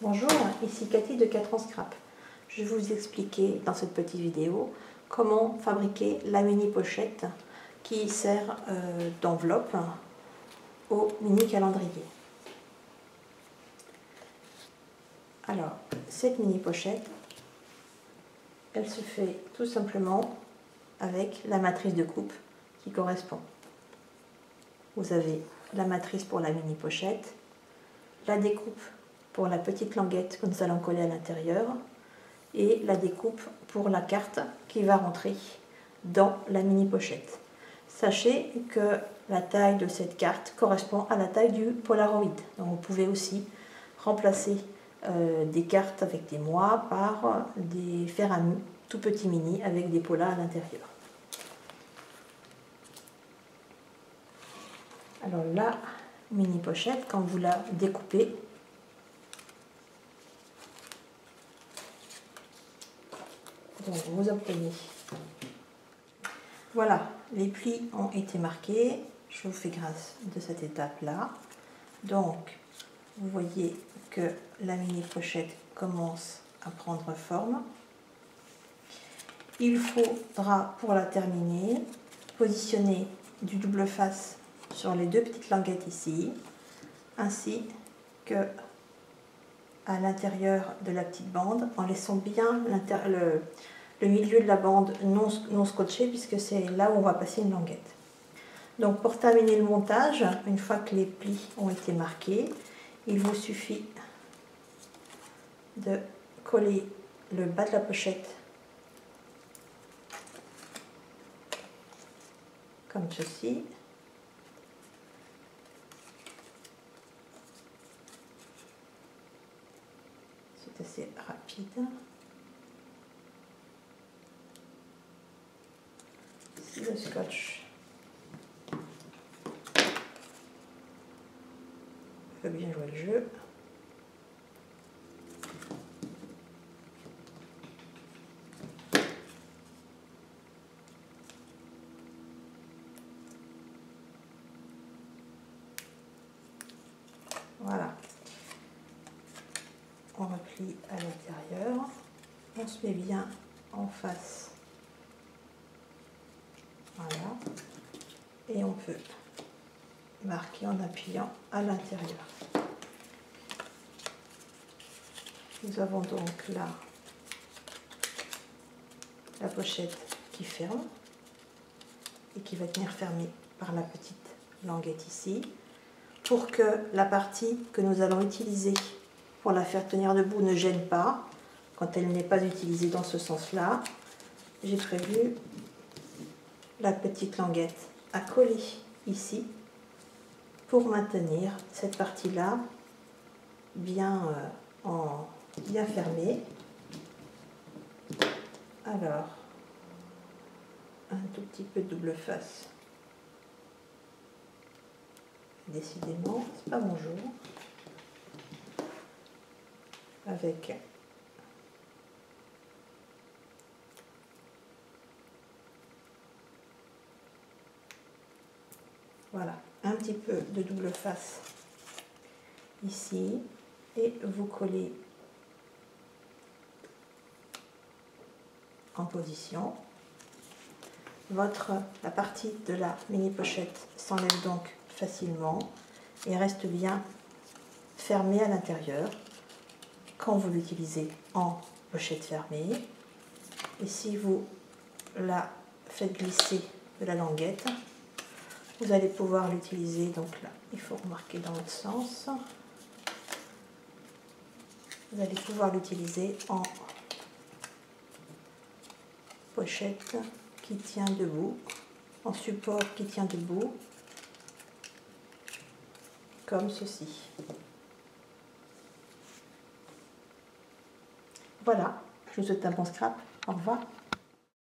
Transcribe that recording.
Bonjour, ici Cathy de 4 ans Scrap. Je vais vous expliquer dans cette petite vidéo comment fabriquer la mini pochette qui sert d'enveloppe au mini calendrier. Alors, cette mini pochette, elle se fait tout simplement avec la matrice de coupe qui correspond. Vous avez la matrice pour la mini pochette, la découpe pour la petite languette que nous allons coller à l'intérieur et la découpe pour la carte qui va rentrer dans la mini pochette. Sachez que la taille de cette carte correspond à la taille du Polaroid. Donc vous pouvez aussi remplacer des cartes avec des mois par des fer à tout petits mini avec des polas à l'intérieur. Alors la mini pochette, quand vous la découpez, donc vous obtenez, voilà, les plis ont été marqués. Je vous fais grâce de cette étape là. Donc vous voyez que la mini pochette commence à prendre forme. Il faudra pour la terminer positionner du double face sur les deux petites languettes ici, ainsi que à l'intérieur de la petite bande, en laissant bien le milieu de la bande non scotché, puisque c'est là où on va passer une languette. Donc pour terminer le montage, une fois que les plis ont été marqués, il vous suffit de coller le bas de la pochette comme ceci. C'est assez rapide. Ici le scotch veut bien jouer le jeu. Voilà. On replie à l'intérieur. On se met bien en face. Voilà. Et on peut marquer en appuyant à l'intérieur. Nous avons donc là la pochette qui ferme et qui va tenir fermée par la petite languette ici. Pour que la partie que nous allons utiliser pour la faire tenir debout ne gêne pas, quand elle n'est pas utilisée dans ce sens-là, j'ai prévu la petite languette à coller ici pour maintenir cette partie-là bien, bien fermée. Alors, un tout petit peu de double face. Décidément, c'est pas mon jour. Avec voilà, un petit peu de double face ici et vous collez en position. La partie de la mini pochette s'enlève donc facilement et reste bien fermée à l'intérieur quand vous l'utilisez en pochette fermée. Et si vous la faites glisser de la languette, vous allez pouvoir l'utiliser, donc là il faut remarquer dans l'autre sens, vous allez pouvoir l'utiliser en pochette qui tient debout, en support qui tient debout, comme ceci. Voilà, je vous souhaite un bon scrap, au revoir.